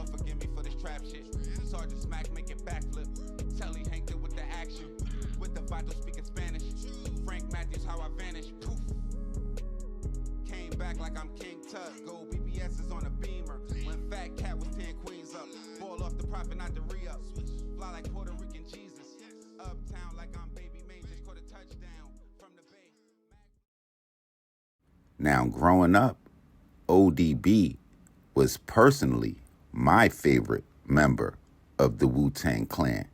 Lord forgive me for this trap shit. Sergeant Smack make it backflip. Telly Hank did with the action. With the Vato speaking Spanish. Frank Matthews how I vanish. Poof. Came back like I'm King Tut. Gold BBS is on a beamer. When Fat Cat was 10 queens up. Ball off the profit, not the re-up. Fly like Puerto Rican Jesus. Uptown like I'm Baby May. Just caught a touchdown from the Bay. Now, growing up, ODB was personally my favorite member of the Wu-Tang Clan.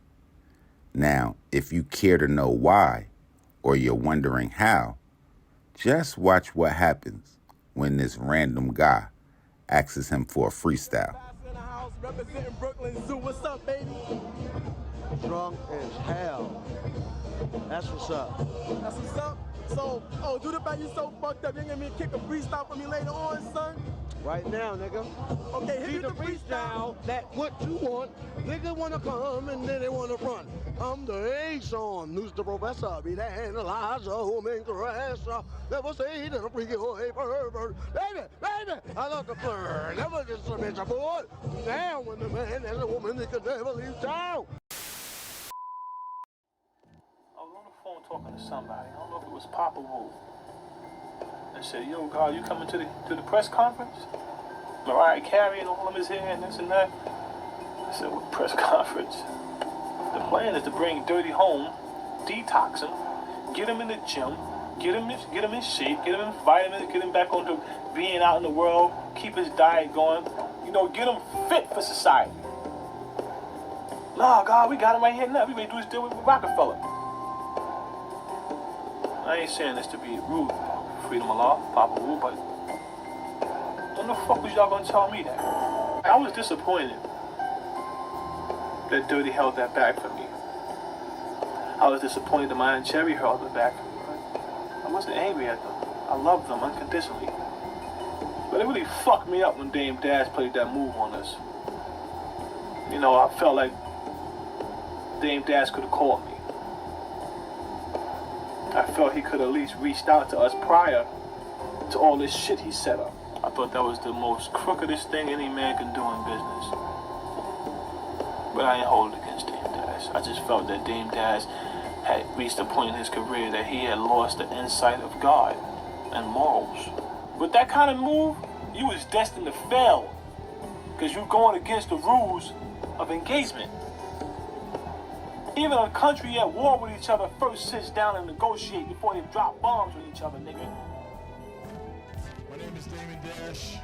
Now, if you care to know why, or you're wondering how, just watch what happens when this random guy asks him for a freestyle. Representing Brooklyn Zoo. What's up, baby? Drunk as hell. That's what's up. That's what's up. So, do the back, you so fucked up. You ain't gonna kick a freestyle for me later on, son? Right now, nigga. Okay, hit the the freestyle. That what you want. Nigga wanna come and then they wanna run. I'm the A-son, who's the professor, be the analyzer, who makes the rest. Never say that a freaky boy pervert. Baby, I love the flirt. Never just a bitch aboard. Now when the man has a woman, they can never leave town. I was on the phone talking to somebody. I don't know if it was Popalot. I said, yo, God, you coming to the press conference? Mariah Carey and all of his here and this and that. I said, what press conference? The plan is to bring Dirty home, detox him, get him in the gym, get him in shape, get him in vitamins, get him back onto being out in the world, keep his diet going, get him fit for society. Nah, God, we got him right here now. We may do this deal with Rockefeller. I ain't saying this to be rude, freedom of law, Papa Wu, but when the fuck was y'all gonna tell me that? I was disappointed that Dirty held that back for me. I was disappointed that my Aunt Cherry held it back for me. I wasn't angry at them. I loved them unconditionally. But it really fucked me up when Dame Dash played that move on us. I felt like Dame Dash could have called me. I felt he could at least reached out to us prior to all this shit he set up. I thought that was the most crookedest thing any man can do in business. But I ain't hold it against Dame Dash. I just felt that Dame Dash had reached a point in his career that he had lost the insight of God and morals. With that kind of move, you was destined to fail. Because you're going against the rules of engagement. Even a country at war with each other first sits down and negotiate before they drop bombs on each other, nigga. My name is Damon Dash.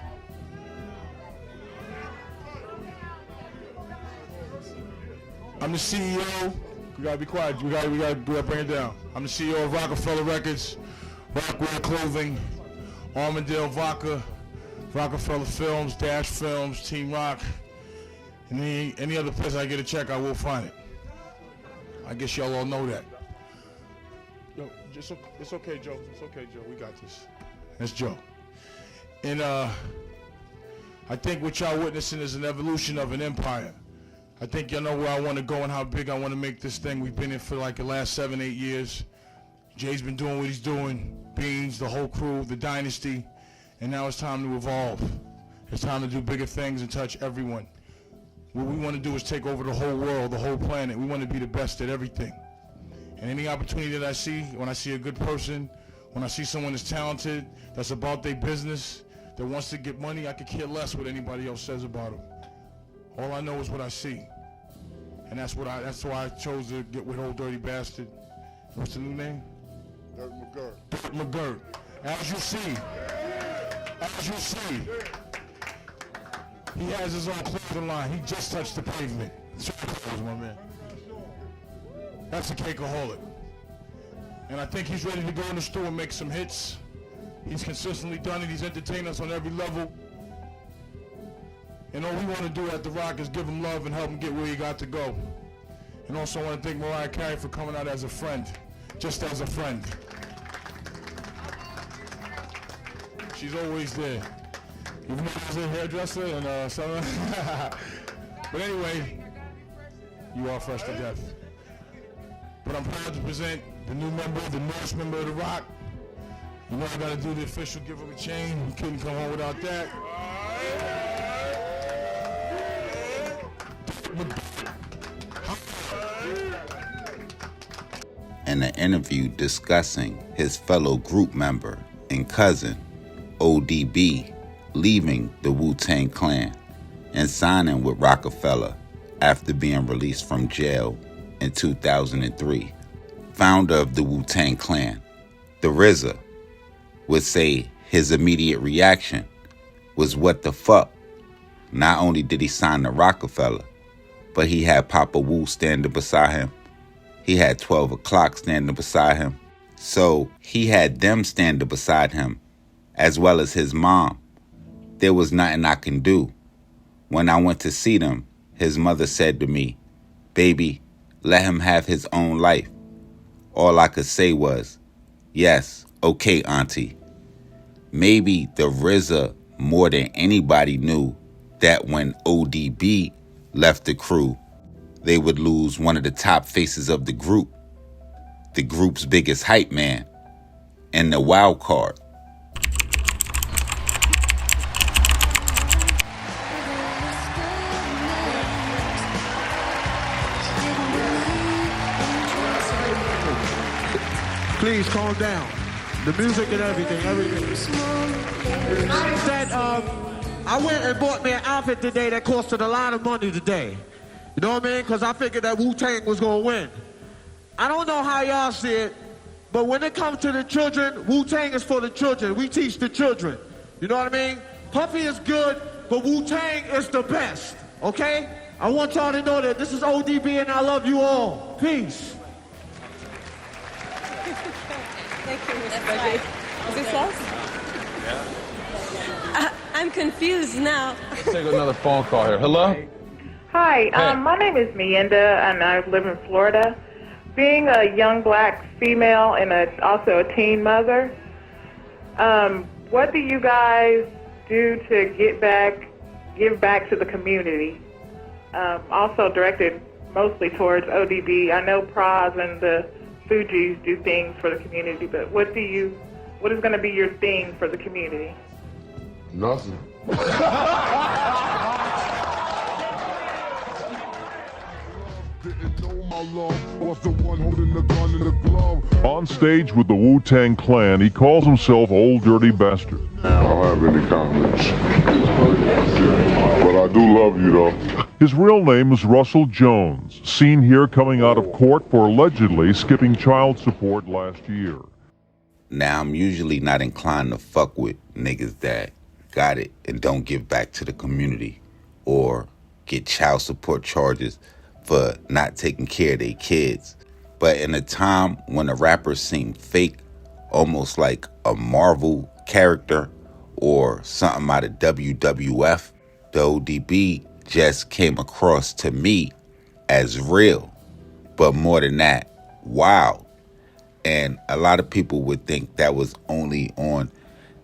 I'm the CEO. We gotta be quiet. We gotta bring it down. I'm the CEO of Rockefeller Records, Rockwear Clothing, Armadale Vodka, Rockefeller Films, Dash Films, Team Rock, and any other place I get a check, I will find it. I guess y'all all know that. Yo, it's okay, Joe. It's okay, Joe. We got this. That's Joe. And I think what y'all witnessing is an evolution of an empire. I think y'all know where I want to go and how big I want to make this thing. We've been in for like the last 7-8 years. Jay's been doing what he's doing. Beans, the whole crew, the dynasty. And now it's time to evolve. It's time to do bigger things and touch everyone. What we want to do is take over the whole world, the whole planet. We want to be the best at everything. And any opportunity that I see, when I see a good person, when I see someone that's talented, that's about their business, that wants to get money, I could care less what anybody else says about them. All I know is what I see. And that's why I chose to get with old dirty bastard. What's the new name? Dirt McGirt. Dirt McGirt. As you see, he has his own clothing line. He just touched the pavement. It's your clothes, my man. That's a cakeaholic. And I think he's ready to go in the store and make some hits. He's consistently done it. He's entertained us on every level. And all we want to do at The Rock is give him love and help him get where he got to go. And also want to thank Mariah Carey for coming out as a friend. Just as a friend. She's always there. Even though I was a hairdresser and something. But anyway, you are fresh to death. But I'm proud to present the new member, the newest member of The Rock. You know I gotta do the official give him a chain. We couldn't come home without that. in an interview discussing his fellow group member and cousin, ODB, leaving the Wu-Tang Clan and signing with Rockefeller after being released from jail in 2003. Founder of the Wu-Tang Clan, the RZA, would say his immediate reaction was, what the fuck? Not only did he sign to Rockefeller, but he had Papa Wu standing beside him. He had 12 o'clock standing beside him. So he had them standing beside him, as well as his mom. There was nothing I can do. When I went to see them, his mother said to me, "Baby, let him have his own life." All I could say was, "Yes, okay, auntie." Maybe the RZA more than anybody knew that when ODB left the crew, they would lose one of the top faces of the group's biggest hype man, and the wild card. Please calm down. The music and everything. I went and bought me an outfit today that costed a lot of money today. You know what I mean? Because I figured that Wu-Tang was going to win. I don't know how y'all see it, but when it comes to the children, Wu-Tang is for the children. We teach the children. You know what I mean? Puffy is good, but Wu-Tang is the best. Okay? I want y'all to know that this is ODB and I love you all. Peace. Thank you, Mr. Buddy. Is this us? Yeah. I'm confused now. Take another phone call here. Hello? Hi, Hey. my name is Mienda, and I live in Florida. Being a young black female and also a teen mother, what do you guys do to give back to the community? Also directed mostly towards ODB. I know Praz and the Fugees do things for the community, but what is going to be your thing for the community? Nothing. On stage with the Wu-Tang Clan, he calls himself Old Dirty Bastard. I don't have any comments. But I do love you, though. His real name is Russell Jones, seen here coming out of court for allegedly skipping child support last year. Now, I'm usually not inclined to fuck with niggas that got it and don't give back to the community or get child support charges for not taking care of their kids. But in a time when a rapper seemed fake, almost like a Marvel character or something out of WWF, the ODB just came across to me as real. But more than that, wild. And a lot of people would think that was only on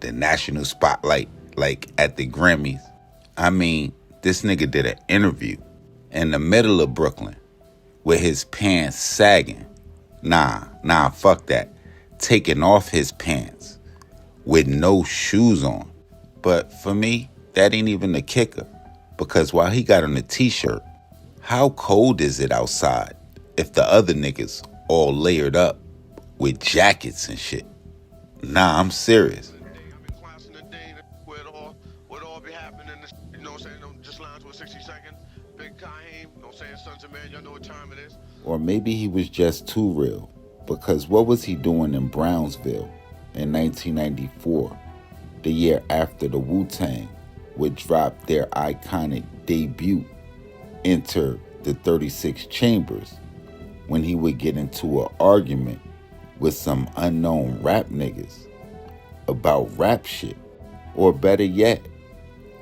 the national spotlight, like at the Grammys. I mean, this nigga did an interview in the middle of Brooklyn with his pants sagging. Nah, fuck that. Taking off his pants with no shoes on. But for me, that ain't even the kicker. Because while he got on a t-shirt, how cold is it outside if the other niggas all layered up with jackets and shit? Nah, I'm serious. Or maybe he was just too real. Because what was he doing in Brownsville in 1994, the year after the Wu-Tang would drop their iconic debut, Enter the 36 Chambers, when he would get into an argument with some unknown rap niggas about rap shit? Or better yet,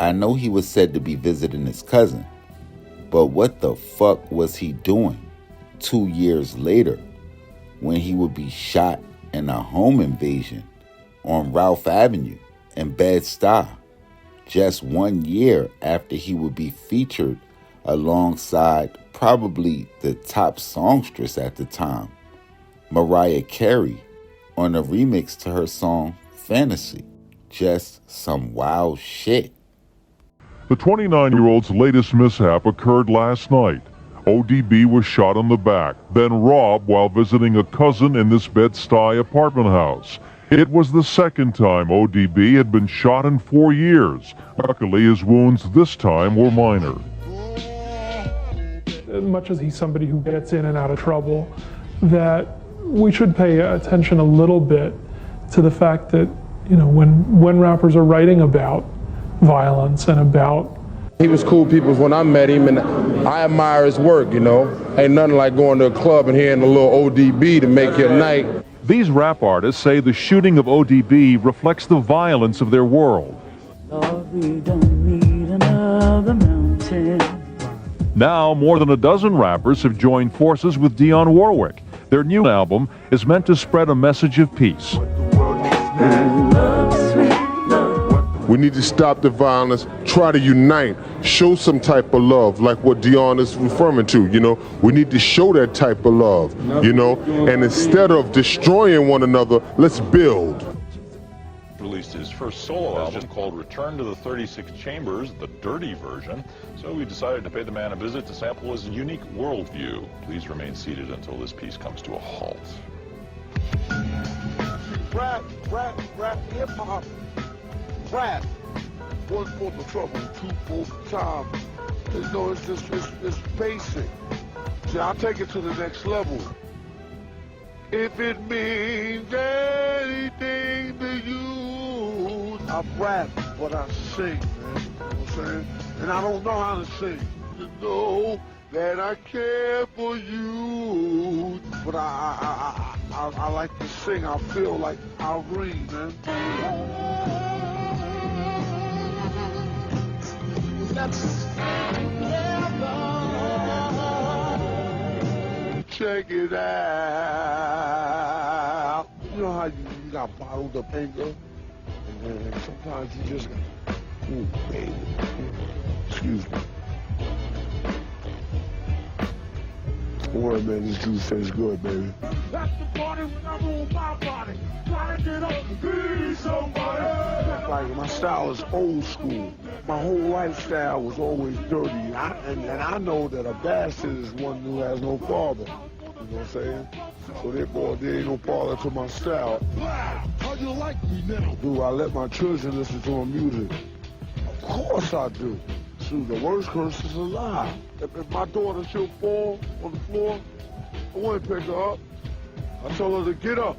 I know he was said to be visiting his cousin, but what the fuck was he doing 2 years later when he would be shot in a home invasion on Ralph Avenue in Bed-Stuy, just 1 year after he would be featured alongside probably the top songstress at the time, Mariah Carey, on a remix to her song Fantasy? Just some wild shit. The 29-year-old's latest mishap occurred last night. ODB was shot in the back, then robbed while visiting a cousin in this Bed-Stuy apartment house. It was the second time ODB had been shot in 4 years. Luckily, his wounds this time were minor. As much as he's somebody who gets in and out of trouble, that we should pay attention a little bit to the fact that, you know, when rappers are writing about violence and about... He was cool people when I met him, and I admire his work, you know. Ain't nothing like going to a club and hearing a little ODB to make your night. These rap artists say the shooting of ODB reflects the violence of their world. Lord, we don't need another mountain. Now, more than a dozen rappers have joined forces with Dionne Warwick. Their new album is meant to spread a message of peace. We need to stop the violence, try to unite, show some type of love, like what Dionne is referring to, you know. We need to show that type of love, you know, and instead of destroying one another, let's build. Released his first solo album called Return to the 36 Chambers, the dirty version. So we decided to pay the man a visit to sample his unique worldview. Please remain seated until this piece comes to a halt. Rap, hip-hop, rap. 1/4 the trouble, 2/4 the time. You know, it's just, it's basic. See, I'll take it to the next level. If it means anything to you, I rap, but I sing, man. You know what I'm saying? And I don't know how to sing. You know that I care for you, but I like to sing. I feel like I'll ring, man. Check it out. You know how you got bottled up anger, and sometimes you just, ooh, baby. Excuse me. Word, man, this juice tastes good, baby. That's the party when I'm on my body. Try to get up and be somebody. Like, my style is old school. My whole lifestyle was always dirty. And I know that a bastard is one who has no father. You know what I'm saying? So therefore, there ain't no father to my style. How you like me now? Do I let my children listen to my music? Of course I do. Shoot, the worst curse is a lie. If my daughter should fall on the floor, I wouldn't pick her up. I tell her to get up,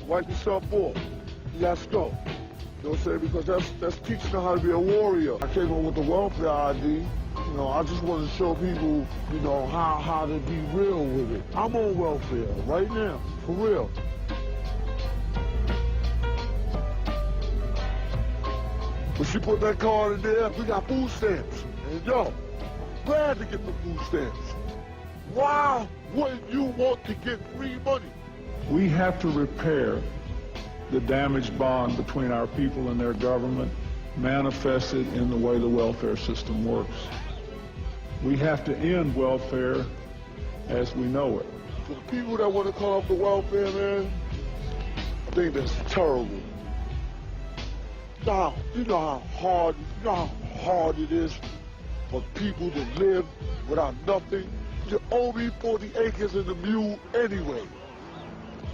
wipe yourself off. Let's go. You know what I'm saying? Because that's teaching her how to be a warrior. I came on with the welfare ID. You know, I just want to show people, you know, how to be real with it. I'm on welfare right now, for real. But she put that card in there, we got food stamps. And yo, glad to get the food stamps. Why wouldn't you want to get free money? We have to repair the damaged bond between our people and their government, manifested in the way the welfare system works. We have to end welfare as we know it. For the people that want to call up the welfare, man, I think that's terrible. You know how hard it is for people to live without nothing. You owe me 40 acres and a mule anyway.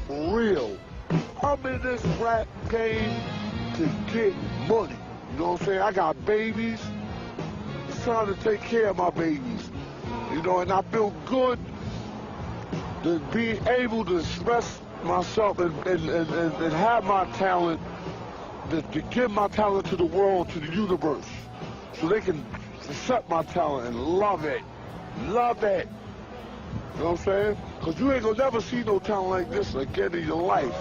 For real. I'm in this rap game to get money. You know what I'm saying? I got babies. I'm trying to take care of my babies. You know, and I feel good to be able to express myself and have my talent, to give my talent to the world, to the universe, so they can accept my talent and love it. Love it. You know what I'm saying? Because you ain't gonna never see no talent like this again in your life.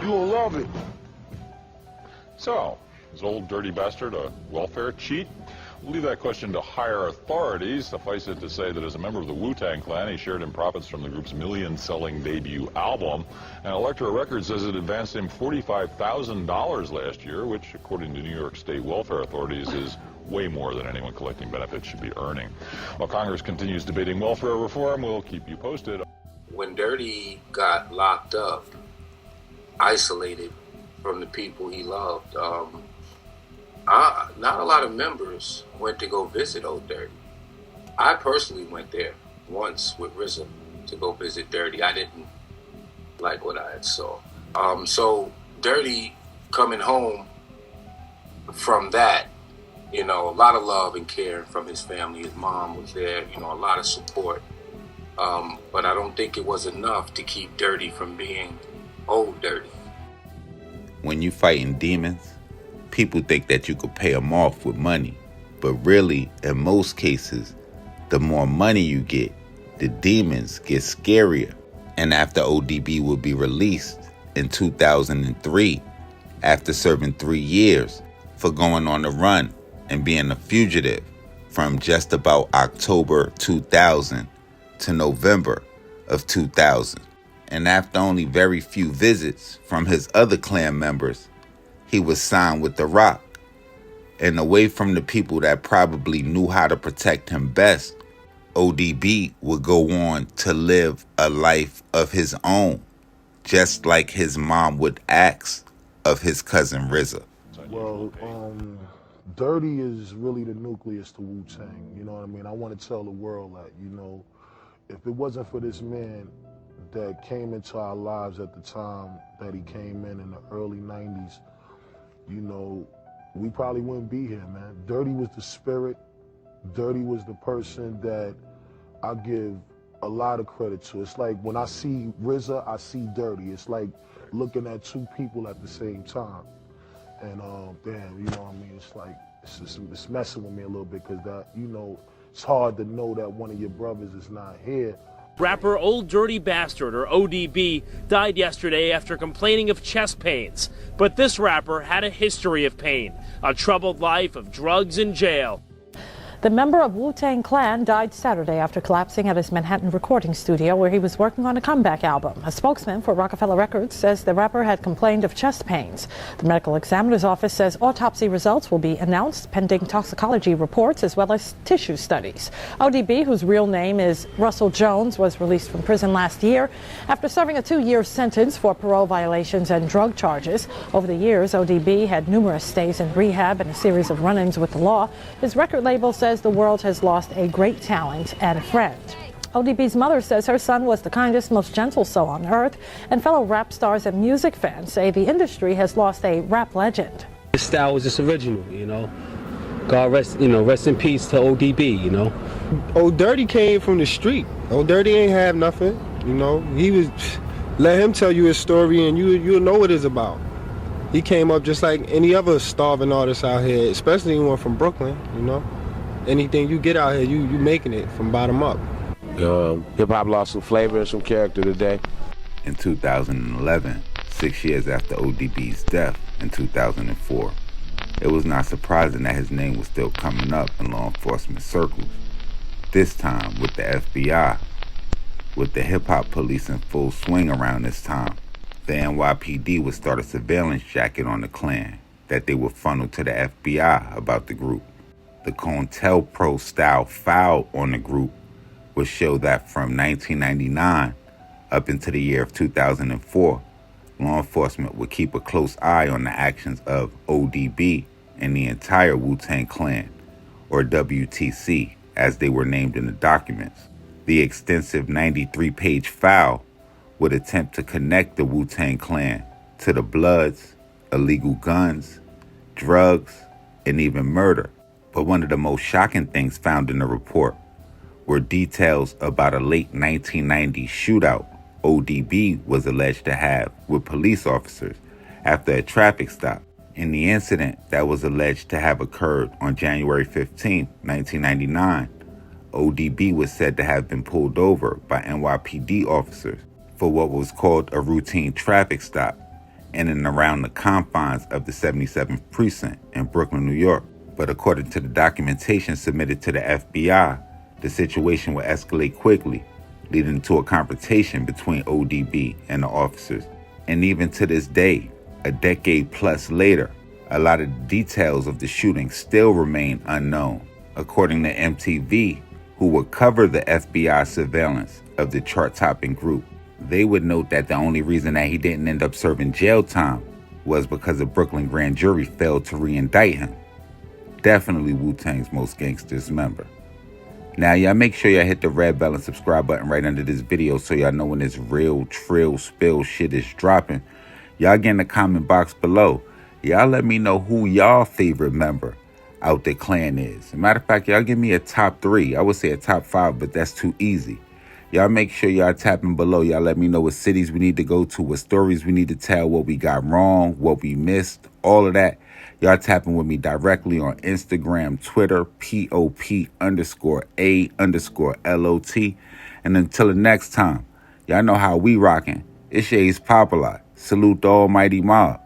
You gonna love it. So, is old dirty bastard a welfare cheat? We'll leave that question to higher authorities. Suffice it to say that as a member of the Wu-Tang Clan, he shared in profits from the group's million-selling debut album. And Elektra Records says it advanced him $45,000 last year, which, according to New York State welfare authorities, is way more than anyone collecting benefits should be earning. While Congress continues debating welfare reform, we'll keep you posted. When Dirty got locked up, isolated from the people he loved, not a lot of members went to go visit Old Dirty. I personally went there once with RZA to go visit Dirty. I didn't like what I had saw. So Dirty coming home from that, you know, a lot of love and care from his family. His mom was there, you know, a lot of support. But I don't think it was enough to keep Dirty from being old Dirty. When you fighting demons, people think that you could pay them off with money. But really, in most cases, the more money you get, the demons get scarier. And after ODB would be released in 2003, after serving 3 years for going on the run and being a fugitive from just about October 2000 to November of 2000. And after only very few visits from his other clan members, he was signed with The Rock. And away from the people that probably knew how to protect him best, ODB would go on to live a life of his own, just like his mom would ask of his cousin RZA. Well, Dirty is really the nucleus to Wu-Tang, you know what I mean? I want to tell the world that, you know, if it wasn't for this man that came into our lives at the time that he came in the early 90s, you know, we probably wouldn't be here, man. Dirty was the spirit. Dirty was the person that I give a lot of credit to. It's like when I see RZA, I see Dirty. It's like looking at two people at the same time. And damn, you know what I mean? It's like, it's messing with me a little bit because that, you know, it's hard to know that one of your brothers is not here. Rapper Old Dirty Bastard, or ODB, died yesterday after complaining of chest pains. But this rapper had a history of pain, a troubled life of drugs and jail. The member of Wu-Tang Clan died Saturday after collapsing at his Manhattan recording studio where he was working on a comeback album. A spokesman for Rockefeller Records says the rapper had complained of chest pains. The medical examiner's office says autopsy results will be announced pending toxicology reports as well as tissue studies. ODB, whose real name is Russell Jones, was released from prison last year after serving a 2-year sentence for parole violations and drug charges. Over the years, ODB had numerous stays in rehab and a series of run-ins with the law. His record label says the world has lost a great talent and a friend. ODB's mother says her son was the kindest, most gentle soul on earth, and fellow rap stars and music fans say the industry has lost a rap legend. His style was just original, you know. God rest, rest in peace to ODB, you know. Old Dirty came from the street. Old Dirty ain't have nothing, you know. He was, let him tell you his story and you'll know what it's about. He came up just like any other starving artist out here, especially anyone from Brooklyn, you know. Anything you get out here, you making it from bottom up. Hip-hop lost some flavor and some character today. In 2011, 6 years after ODB's death in 2004, it was not surprising that his name was still coming up in law enforcement circles. This time with the FBI. With the hip-hop police in full swing around this time, the NYPD would start a surveillance jacket on the Klan that they would funnel to the FBI about the group. The COINTELPRO style file on the group would show that from 1999 up into the year of 2004, law enforcement would keep a close eye on the actions of ODB and the entire Wu-Tang Clan, or WTC, as they were named in the documents. The extensive 93-page file would attempt to connect the Wu-Tang Clan to the Bloods, illegal guns, drugs, and even murder. But one of the most shocking things found in the report were details about a late 1990 shootout ODB was alleged to have with police officers after a traffic stop. In the incident that was alleged to have occurred on January 15, 1999, ODB was said to have been pulled over by NYPD officers for what was called a routine traffic stop in and around the confines of the 77th Precinct in Brooklyn, New York. But according to the documentation submitted to the FBI, the situation would escalate quickly, leading to a confrontation between ODB and the officers. And even to this day, a decade plus later, a lot of the details of the shooting still remain unknown. According to MTV, who would cover the FBI surveillance of the chart-topping group, they would note that the only reason that he didn't end up serving jail time was because a Brooklyn grand jury failed to re-indict him. Definitely Wu-Tang's most gangsters member. Now, y'all make sure y'all hit the red bell and subscribe button right under this video so y'all know when this real trill spill shit is dropping. Y'all get in the comment box below. Y'all let me know who y'all favorite member out the clan is. As a matter of fact, y'all give me a top 3. I would say a top 5, but that's too easy. Y'all make sure y'all tapping below. Y'all let me know what cities we need to go to, what stories we need to tell, what we got wrong, what we missed, all of that. Y'all tapping with me directly on Instagram, Twitter, POP_A_LOT. And until the next time, y'all know how we rocking. It's your ace Popalot. Salute the almighty mob.